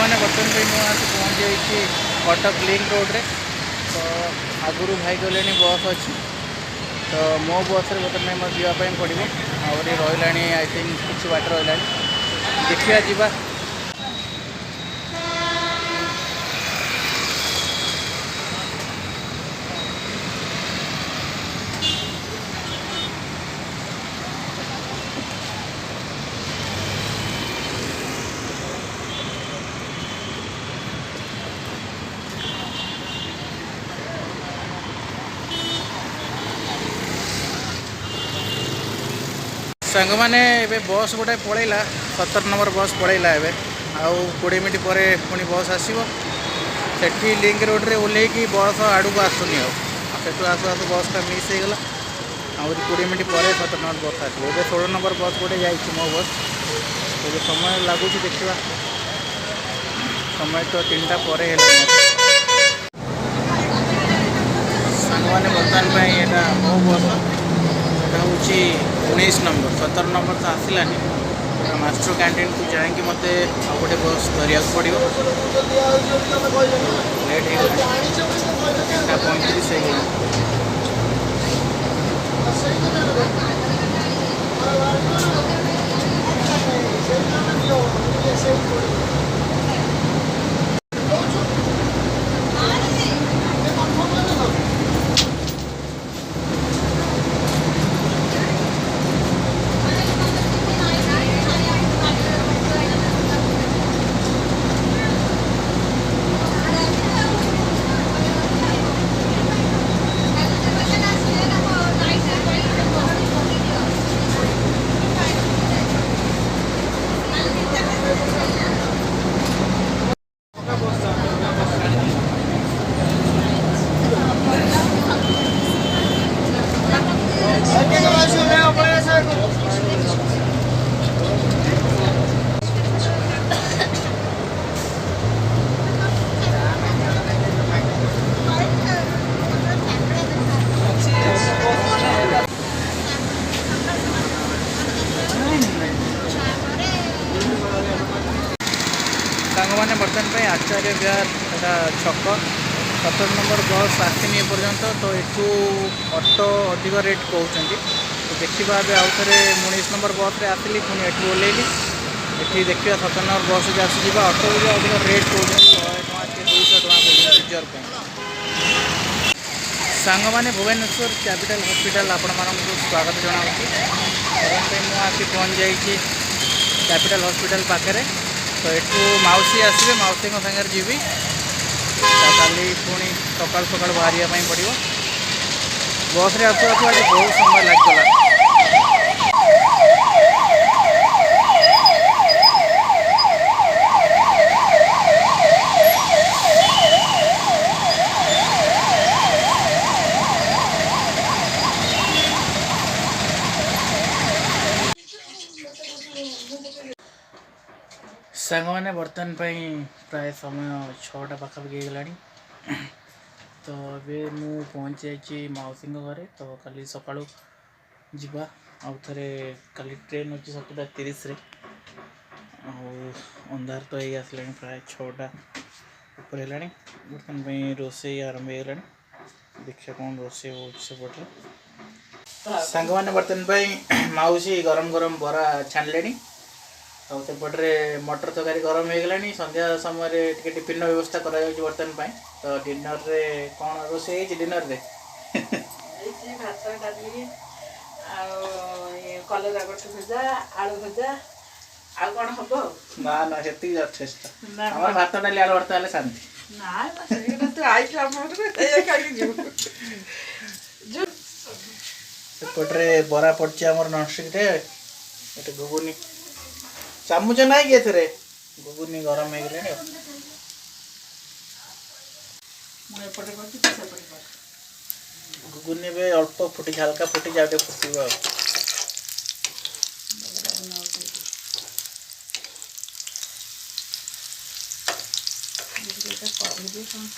मैंने बर्तमान पे मुझे पहुँच जाइए कटक लिंक रोड रे। तो आगुरी भाई गले बस अच्छी तो मो बस बर्तमान मैं जावाई पड़ो आहरी रहा आई थिंक किसी बाट रहा देखिए जावा। सांग मैंने बस गोटे पलैला 17 नंबर बस पलैला आउ 20 मिनट पर पुणी बस आसो से लिंक रोड रे ओह्ल बस आड़ को आसुनी आसु आसु बस का मिस होगला आहरी 20 मिनट पर 17 नंबर बस आसो। ए 16 नंबर बस गोटे जा मो बस ये समय लगुच देखा समय तो 3टा पर सांग मैंने बर्तमान मो बस हूँ 19 नंबर 17 नंबर तो आसलानी मास्टर कैंटीन को जाकि मत गोटे बस धरिया पड़ो लेट हो 35 सांग मैंने बर्तमान आचार्य विहार छक 17 नंबर बस आसनी एपर्यंत तो यू ऑटो अधिक रेट कहते तो देखा आउ थे 19 नंबर बस रे आसली पुणी एठू ओह्लैली ये देखा 17 नंबर बस जो आसी ऑटो भी अधिक रेट कहते 100 टका 200 टका कहते रिजर्व सांग मैंने भुवनेश्वर कैपिटल हॉस्पिटल आपण मानक स्वागत जनावि मुझे आसी पहुँच जाइए कैपिटल हॉस्पिटल पाखे तो यू मौसी आसवे मौसी सागर जीवी काली पुणी सकाल सकाल बाहर पड़ो बस रे आसु आसु आज बहुत समय लगला। सांग मैंने बर्तमान प्राय समय 6टा पाखापाखि होगा तो ये मु पहुँच जाइए मौसी घरे तो काली सका जा आउ थे काली ट्रेन अच्छी 7:30 अंधार तो ये आसला प्राय 6टा ऊपर है बर्तमान रोसे आरंभ होगा देखिए कौन रोसे हो सेपटे सांग मैंने बर्तमान मौसी गरम गरम बरा छाणिले सेपटे मटर तरकारी गरम हो गला संध्या समय टिफिन व्यवस्था कर बर्तमान तो डिनर रे कौन रोसे डिनर रे भात डाली कलरा गोटे भजा आलू भजा आउ कौन हम ना ना से यथेष्ट भात डाली आलू भर्ता हेल्ले शांति ना तू आई सेपटे बरा पड़े आम ननस्टिक रे घुगुनी चामुच ना कि थे घुगुनी गरम हो गले घुगुनी भी अल्प फुटी हल्का फुटी जाए फुटब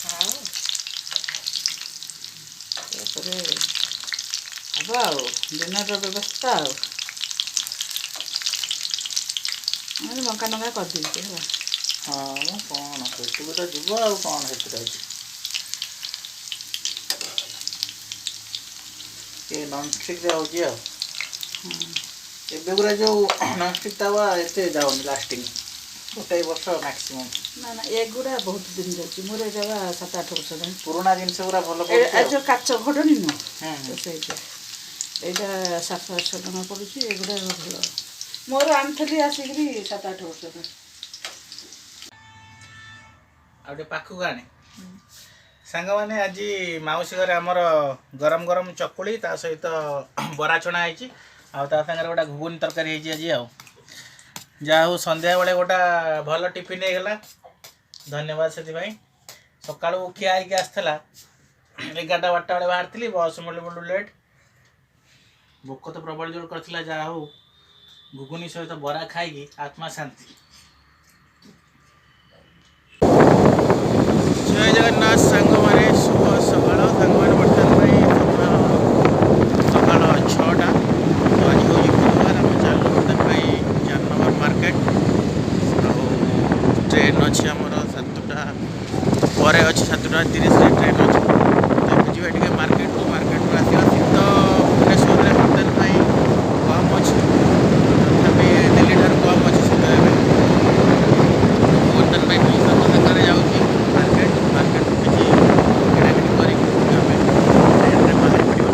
खाओ हम डिनर व्यवस्था लंका लंका कर हाँ म कौन पेटू तो जीव आ कौन है ये नॉनस्टिक जाऊँगी एबे गुरा जो नॉनस्टिक तवा एते जाऊनी लास्टिंग गोटे वर्ष मैक्सिमम ना ना एगुड़ा बहुत दिन जाऊँगी मोर एगा 7-8 वर्ष जाए पुराना जिनस गुरा भल जो काच घोड़नी नुह तो ସେଇଟା ଏଇଟା 700-800 ଟଙ୍କା ପଡୁଛି ଏଗୁଡ଼ା ଭଲ ମୋର ଆଣିଥିଲି ଆସିକିରି 7-8 ବର୍ଷ ତଳେ आउटे पाखु आने सांग मैंने आज मौसी घर आमर गरम गरम चकुली ता सहित बरा छणा है आगे गोटा घुगुनी तरकारी आज जहा हो संध्या बेले गोटा भल टिफिन होगा धन्यवाद से सका खिया आसला 11-12 बेले बाहर थी बस मिलू लेट भोक तो प्रबल जोर कर जहा हो घुगुनी सहित बरा खाई आत्मा शांति। जय जगन्नाथ सांग मैंने शुभ सकाल सांग मैंने बर्तमान सकाल 6टा तो आज हूँ बुधवार आम चलू बर्तमान 4 नंबर मार्केट ट्रेन अच्छी आमर 7टा पर अच्छी 7:30 ट्रेन अच्छी तो जी मार्केट मार्केट आसा शीत भुवनेश्वर में बर्तमान कम अच्छी तथापि दिल्ली ठार कम अच्छी शीत बर्तमान मौसा सागर जाऊँगी मार्केट मार्केट किसी किणाकिणी कर ट्रेन बाहर पड़ा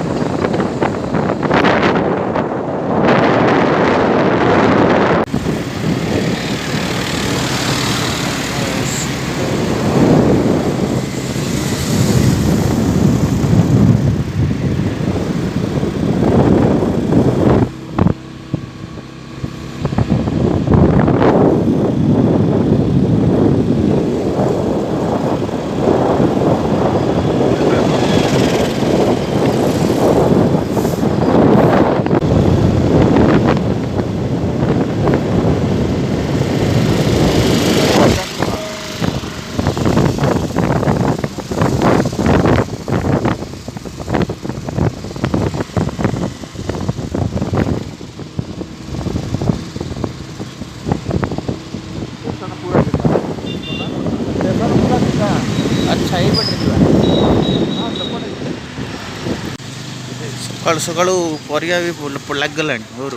अच्छा ये सकाल सकाल परिया भी लग गला और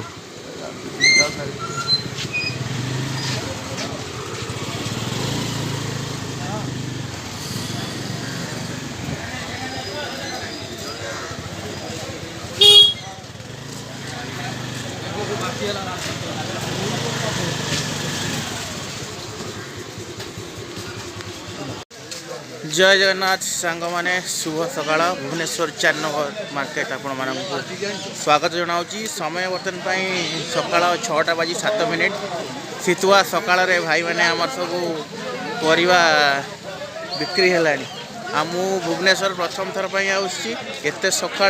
जय जगन्नाथ सांग मैंने शुभ सकाल भुवनेश्वर 4 नंबर मार्केट आपण मानक स्वागत जनाऊँगी समय बर्तमान सकाल 6:07 शीतुआ सकाल भाई मैंने आमर सब परिवा बिक्री है आमु भुवनेश्वर प्रथम थर पर आते सका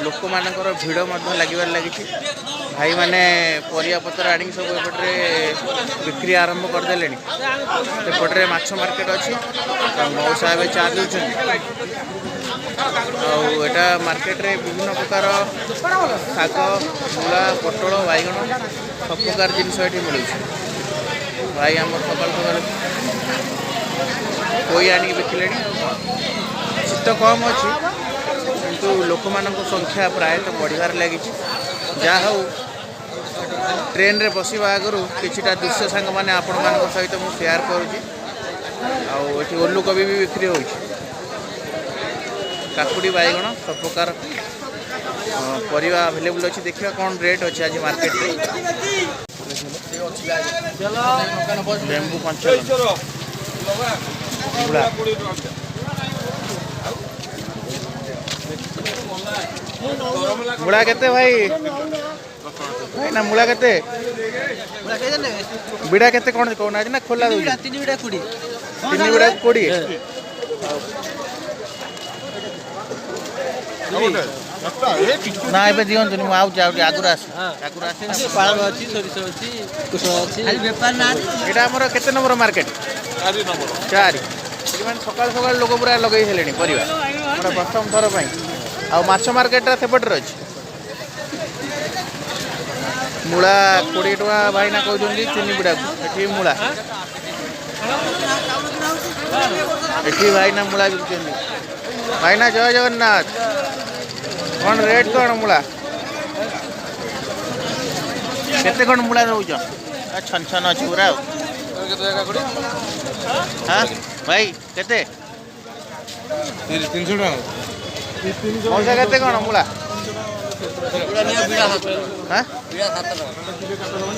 लोक मानकर भिड़ लगे लगी भाई मैंने परिया पतर आनी सब एपटे बिक्री आरंभ करदे एपटे माछ मार्केट अच्छी मौसा ए चा दूसरी आटा मार्केट रे विभिन्न प्रकार शाग मूला पटल बैगण सब प्रकार जिनस ये मिलूँ भाई आम सकाल सकाल कोई आनिक बिकिले शीत कम अच्छी किंतु लोक मान संख्या प्रायतः बढ़िबार लगी जहा हो ट्रेन रे बसवा आगु किछिटा दृश्य सांग मैंने आपण मान सहित मुझे शेयर करुँची ओल्लू कोबी भी बिक्री हो काकुड़ी बैगण सब प्रकार परिवा अवेलेबल अच्छी देखिए कौन रेट अच्छे आज मार्केट रे लेंबू 55 मुड़ा केते भाई ना मुड़ा केते बिड़ा केते कौन कहना ना खोला दो 3 बिड़ा 20 ना ए दियंतु नि आउ जा आगुरा आसे पाळग अछि सरिस अछि कुछ अछि खाली व्यापार ना एटा हमर केते नंबर मार्केट 4 माने सकाल सकाल लोक पूरा लगै हेलेनी परिवा हमरा प्रथम थर पई आ माछ मार्केट रा सेपट रे अछि मूला 20 टका भाई ना कहउछन 3 बिड़ा एठी मूला एठी भाईना मूला बिकुचंदी भाईना जय जगन्नाथ कौन रेट कौन मूला केते कौन मूला दउछ छन छन अछि पूरा हाँ भाई केते 300 टाका मौसा केते कौन मूला हाँ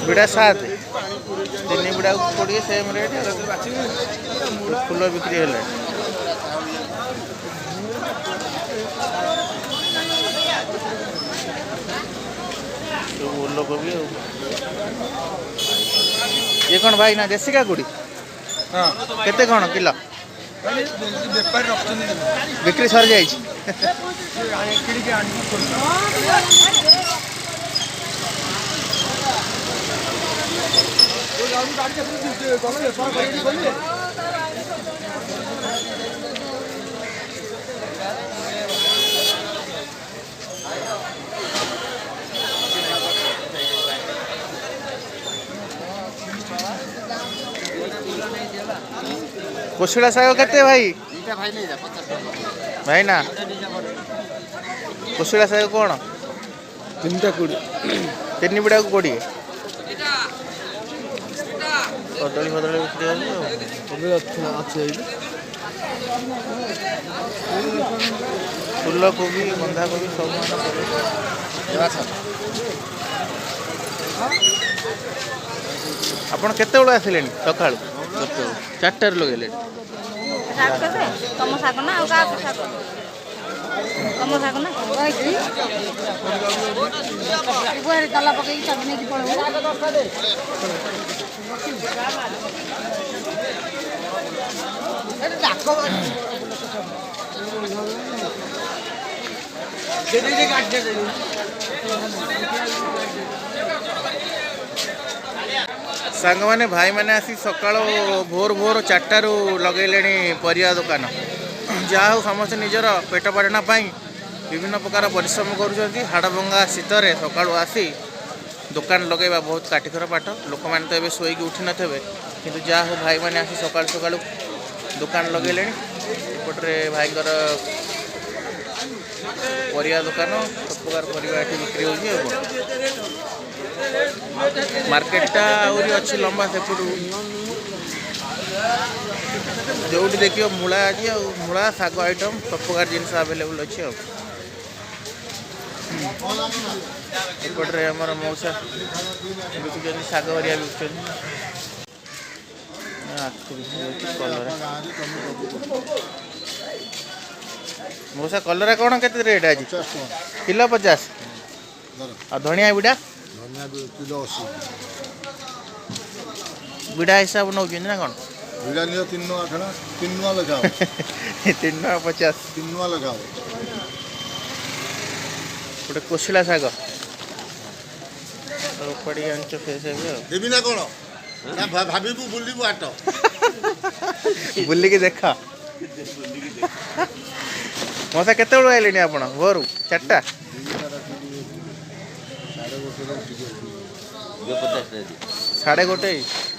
बिड़ा 7 तीन बिड़ा कोड़े सेम रेट फूल बिक्री है तो ओल कोबी ये कौन भाई ना देसी का गुड़ी हां केते कौन किलो व्यापारी रखछन बिक्री सर जाई कोशिड़ा साग केते भाई भाई ना कोशिड़ा साग कौन 320 तीन बिड़ा को कोड़ी कदली फदली बिक्री ओबे अच्छे फूल कोबी बंधा कोबी सब आपण केते बेला आसिले सकाळ 4 लगेले ଶାଗ କେତେ ତମ ଶାଗ ନା ଆଉ କାହା ଶାଗ ତମ ଶାଗ ନା ଗୁଆରେ ତଲା ପକେଇକି ଚାବି ନେଇକି ପଳେଇବ सांग माने भाई माने आसी सकाळ भोर भोर 4टारू लगेले परिया दुकान जहा हो समस्त निजर पेट पाटना विभिन्न प्रकार परिश्रम करुँच हाड़भंगा शीतर सकाळू आसी दुकान लगेबा बहुत काटिकर पाठ लोक मैंने तो शोक उठी नथे कि जहा हो भाई माने आसी सकाळू सकाळू दुकान लगेले एपटे भाईकर परिया दुकान सब प्रकार परिया ये बिक्री हो मार्केटा आहरी अच्छी लंबा सेपटू जो देखिए मूला आज मूला शाग आइटम सब प्रकार जिन आवेलेबल अच्छे एपटे आमर मौसा बिकुन शाग हरिया बिकुन मौसा कलरा कौन के रेट आज किलो 50 आ धनिया बिड़ा किलो 80 बिड़ा हिसाब नौ ना कौन विड़ा नियो 3 आखना 3 लगाओ 350 3 लगाओ गोटे कोशिला शाग पड़ी आंच फेस देबी ना कोन ना भाबीबू बुलिबू आटो बुल्ली की देखा मौसा केते बेलू आइले आपण भोरू 4टा 1:30 1:30